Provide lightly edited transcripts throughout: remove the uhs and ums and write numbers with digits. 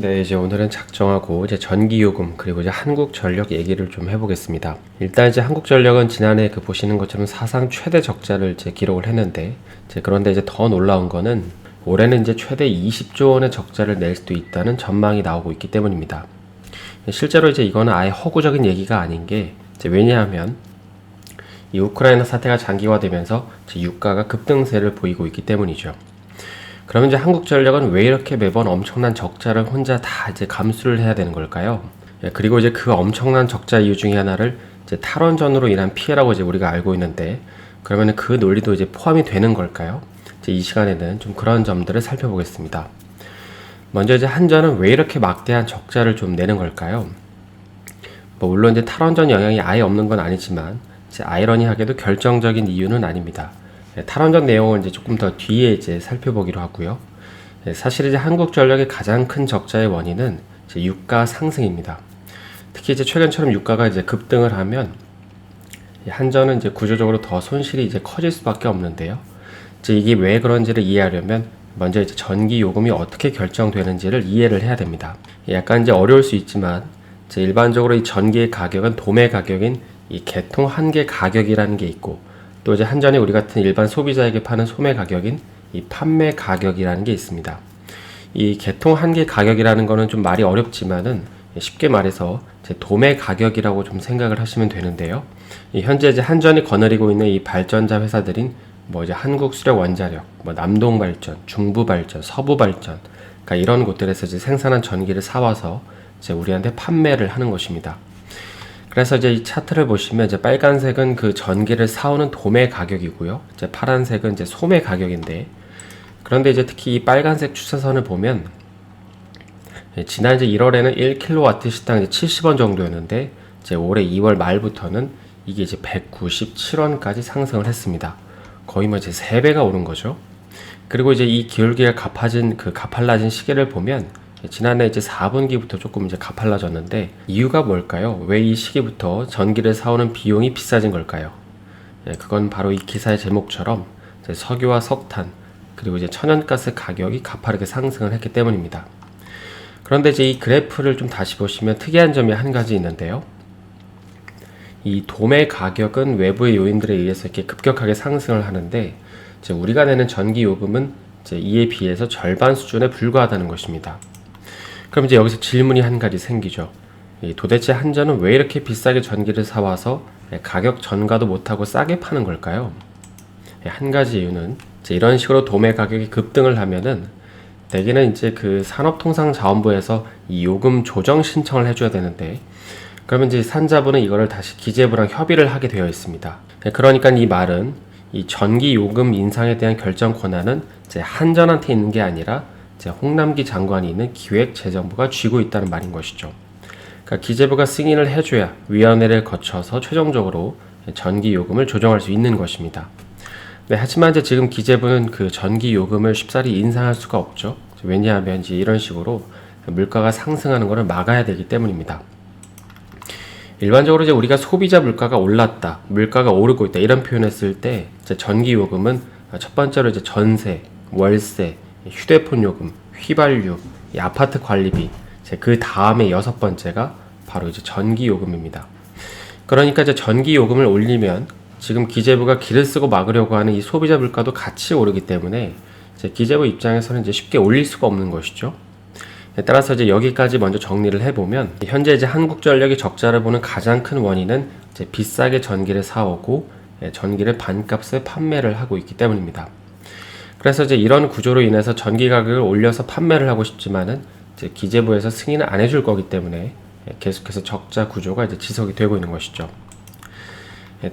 네, 이제 오늘은 작정하고 이제 전기요금 그리고 이제 한국전력 얘기를 좀 해보겠습니다. 일단 이제 한국전력은 지난해 보시는 것처럼 사상 최대 적자를 이제 기록을 했는데, 그런데 이제 더 놀라운 거는 올해는 이제 최대 20조 원의 적자를 낼 수도 있다는 전망이 나오고 있기 때문입니다. 실제로 이제 이거는 아예 허구적인 얘기가 아닌 게, 왜냐하면 이 우크라이나 사태가 장기화되면서 유가가 급등세를 보이고 있기 때문이죠. 그러면 이제 한국전력은 왜 이렇게 매번 엄청난 적자를 혼자 다 이제 감수를 해야 되는 걸까요? 그리고 이제 그 엄청난 적자 이유 중에 하나를 이제 탈원전으로 인한 피해라고 이제 우리가 알고 있는데, 그러면 그 논리도 이제 포함이 되는 걸까요? 이제 이 시간에는 좀 그런 점들을 살펴보겠습니다. 먼저 이제 한전은 왜 이렇게 막대한 적자를 좀 내는 걸까요? 물론 이제 탈원전 영향이 아예 없는 건 아니지만, 이제 아이러니하게도 결정적인 이유는 아닙니다. 탈원전 내용을 이제 조금 더 뒤에 이제 살펴보기로 하고요. 사실 이제 한국전력의 가장 큰 적자의 원인은 이제 유가 상승입니다. 특히 이제 최근처럼 유가가 이제 급등을 하면 한전은 이제 구조적으로 더 손실이 이제 커질 수밖에 없는데요. 이제 이게 왜 그런지를 이해하려면 먼저 이제 전기 요금이 어떻게 결정되는지를 이해를 해야 됩니다. 약간 이제 어려울 수 있지만 이제 일반적으로 이 전기의 가격은 도매 가격인 이 개통 한계 가격이라는 게 있고, 또 이제 한전이 우리 같은 일반 소비자에게 파는 소매 가격인 이 판매 가격이라는 게 있습니다. 이 개통 한계 가격이라는 거는 좀 말이 어렵지만은 쉽게 말해서 이제 도매 가격이라고 좀 생각을 하시면 되는데요. 현재 이제 한전이 거느리고 있는 이 발전자 회사들인 이제 한국수력원자력, 남동발전, 중부발전, 서부발전, 그러니까 이런 곳들에서 이제 생산한 전기를 사와서 이제 우리한테 판매를 하는 것입니다. 그래서 이제 이 차트를 보시면 이제 빨간색은 그 전기를 사오는 도매 가격이고요. 이제 파란색은 이제 소매 가격인데, 그런데 이제 특히 이 빨간색 추세선을 보면 지난 이제 1월에는 1kW 시당 70원 정도였는데, 이제 올해 2월 말부터는 이게 이제 197원까지 상승을 했습니다. 거의 이제 3배가 오른 거죠. 그리고 이제 이 기울기가 가팔라진 시기를 보면 지난해 이제 4분기부터 조금 이제 가팔라졌는데, 이유가 뭘까요? 왜 이 시기부터 전기를 사오는 비용이 비싸진 걸까요? 그건 바로 이 기사의 제목처럼 이제 석유와 석탄 그리고 이제 천연가스 가격이 가파르게 상승을 했기 때문입니다. 그런데 이제 이 그래프를 좀 다시 보시면 특이한 점이 한 가지 있는데요. 이 도매 가격은 외부의 요인들에 의해서 이렇게 급격하게 상승을 하는데, 이제 우리가 내는 전기 요금은 이제 이에 비해서 절반 수준에 불과하다는 것입니다. 그럼 이제 여기서 질문이 한 가지 생기죠. 도대체 한전은 왜 이렇게 비싸게 전기를 사와서 가격 전가도 못하고 싸게 파는 걸까요? 한 가지 이유는 이제 이런 식으로 도매 가격이 급등을 하면은 대개는 이제 그 산업통상자원부에서 이 요금 조정 신청을 해줘야 되는데, 그러면 이제 산자부는 이거를 다시 기재부랑 협의를 하게 되어 있습니다. 그러니까 이 말은 이 전기 요금 인상에 대한 결정 권한은 이제 한전한테 있는 게 아니라 이제 홍남기 장관이 있는 기획재정부가 쥐고 있다는 말인 것이죠. 그러니까 기재부가 승인을 해줘야 위원회를 거쳐서 최종적으로 전기 요금을 조정할 수 있는 것입니다. 네, 하지만 이제 지금 기재부는 그 전기 요금을 쉽사리 인상할 수가 없죠. 왜냐하면 이제 이런 식으로 물가가 상승하는 것을 막아야 되기 때문입니다. 일반적으로 이제 우리가 소비자 물가가 올랐다, 물가가 오르고 있다 이런 표현을 쓸 때 이제 전기 요금은 첫 번째로 이제 전세, 월세, 휴대폰 요금, 휘발유, 이 아파트 관리비, 그 다음에 6번째가 바로 이제 전기 요금입니다. 그러니까 이제 전기 요금을 올리면 지금 기재부가 기를 쓰고 막으려고 하는 이 소비자 물가도 같이 오르기 때문에 이제 기재부 입장에서는 이제 쉽게 올릴 수가 없는 것이죠. 따라서 이제 여기까지 먼저 정리를 해보면, 현재 이제 한국전력이 적자를 보는 가장 큰 원인은 이제 비싸게 전기를 사오고 전기를 반값에 판매를 하고 있기 때문입니다. 그래서 이제 이런 구조로 인해서 전기 가격을 올려서 판매를 하고 싶지만은 이제 기재부에서 승인을 안 해줄 거기 때문에 계속해서 적자 구조가 이제 지속이 되고 있는 것이죠.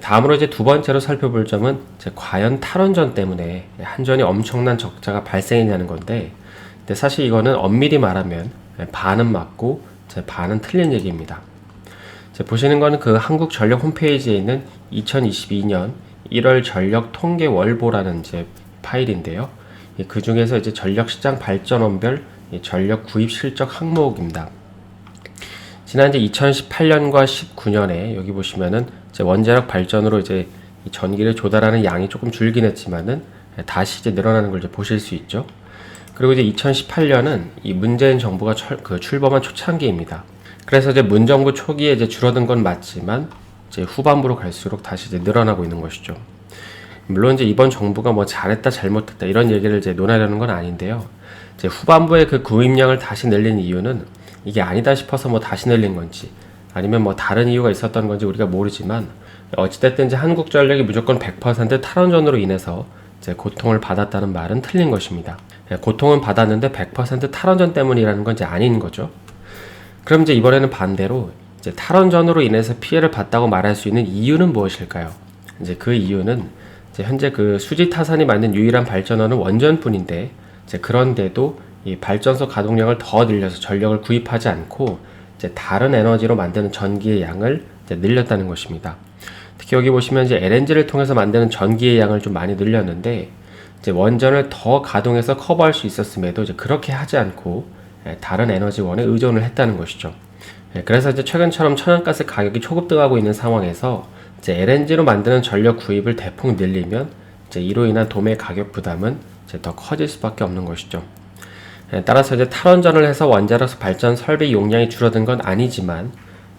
다음으로 이제 두 번째로 살펴볼 점은 이제 과연 탈원전 때문에 한전이 엄청난 적자가 발생했냐는 건데, 근데 사실 이거는 엄밀히 말하면 반은 맞고 반은 틀린 얘기입니다. 보시는 거는 그 한국전력 홈페이지에 있는 2022년 1월 전력 통계 월보라는 이제 파일인데요. 그 중에서 이제 전력 시장 발전원별 전력 구입 실적 항목입니다. 지난 이제 2018년과 19년에 여기 보시면은 이제 원자력 발전으로 이제 이 전기를 조달하는 양이 조금 줄긴 했지만은 다시 이제 늘어나는 걸 이제 보실 수 있죠. 그리고 이제 2018년은 이 문재인 정부가 출범한 초창기입니다. 그래서 이제 문정부 초기에 이제 줄어든 건 맞지만 이제 후반부로 갈수록 다시 이제 늘어나고 있는 것이죠. 물론 이제 이번 정부가 뭐 잘했다 잘못했다 이런 얘기를 이제 논하려는 건 아닌데요. 이제 후반부에 그 구입량을 다시 늘린 이유는 이게 아니다 싶어서 뭐 다시 늘린 건지 아니면 뭐 다른 이유가 있었던 건지 우리가 모르지만 어찌됐든 이제 한국전력이 무조건 100% 탈원전으로 인해서 이제 고통을 받았다는 말은 틀린 것입니다. 고통은 받았는데 100% 탈원전 때문이라는 건 이제 아닌 거죠. 그럼 이제 이번에는 반대로 이제 탈원전으로 인해서 피해를 봤다고 말할 수 있는 이유는 무엇일까요? 이제 그 이유는 이제 현재 그 수지 타산이 맞는 유일한 발전원은 원전뿐인데 이제 그런데도 이 발전소 가동량을 더 늘려서 전력을 구입하지 않고 이제 다른 에너지로 만드는 전기의 양을 이제 늘렸다는 것입니다. 특히 여기 보시면 이제 LNG를 통해서 만드는 전기의 양을 좀 많이 늘렸는데 이제 원전을 더 가동해서 커버할 수 있었음에도 이제 그렇게 하지 않고 다른 에너지원에 의존을 했다는 것이죠. 그래서 이제 최근처럼 천연가스 가격이 초급등하고 있는 상황에서 이제 LNG로 만드는 전력 구입을 대폭 늘리면 이제 이로 인한 도매 가격 부담은 이제 더 커질 수밖에 없는 것이죠. 따라서 이제 탈원전을 해서 원자력 발전 설비 용량이 줄어든 건 아니지만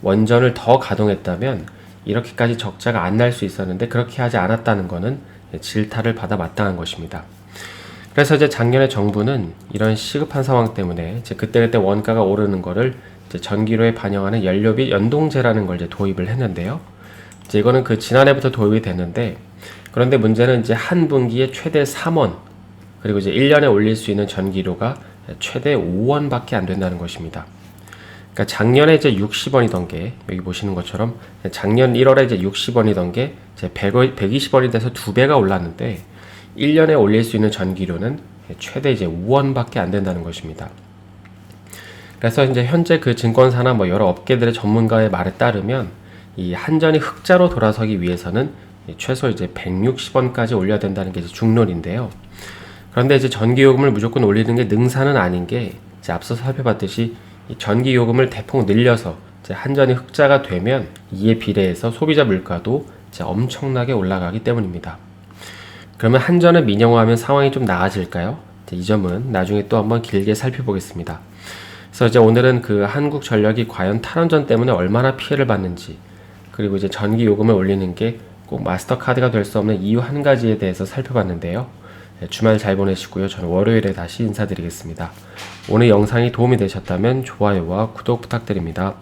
원전을 더 가동했다면 이렇게까지 적자가 안 날 수 있었는데 그렇게 하지 않았다는 것은 질타를 받아 마땅한 것입니다. 그래서 이제 작년에 정부는 이런 시급한 상황 때문에 이제 그때그때 원가가 오르는 거를 이제 전기료에 반영하는 연료비 연동제라는 걸 이제 도입을 했는데요. 이제 이거는 그 지난해부터 도입이 됐는데 그런데 문제는 이제 한 분기에 최대 3원 그리고 이제 1년에 올릴 수 있는 전기료가 최대 5원밖에 안 된다는 것입니다. 그러니까 작년에 이제 60원이던 게 여기 보시는 것처럼 작년 1월에 이제 60원이던 게 이제 120원이 돼서 2배가 올랐는데 1년에 올릴 수 있는 전기료는 최대 이제 5원밖에 안 된다는 것입니다. 그래서 이제 현재 그 증권사나 뭐 여러 업계들의 전문가의 말에 따르면 이 한전이 흑자로 돌아서기 위해서는 최소 이제 160원까지 올려야 된다는 게 이제 중론인데요. 그런데 이제 전기요금을 무조건 올리는 게 능사는 아닌 게 이제 앞서 살펴봤듯이 이 전기요금을 대폭 늘려서 이제 한전이 흑자가 되면 이에 비례해서 소비자 물가도 이제 엄청나게 올라가기 때문입니다. 그러면 한전을 민영화하면 상황이 좀 나아질까요? 이 점은 나중에 또 한번 길게 살펴보겠습니다. 그래서 이제 오늘은 그 한국전력이 과연 탈원전 때문에 얼마나 피해를 받는지 그리고 이제 전기요금을 올리는 게 꼭 마스터카드가 될 수 없는 이유 한 가지에 대해서 살펴봤는데요. 주말 잘 보내시고요. 저는 월요일에 다시 인사드리겠습니다. 오늘 영상이 도움이 되셨다면 좋아요와 구독 부탁드립니다.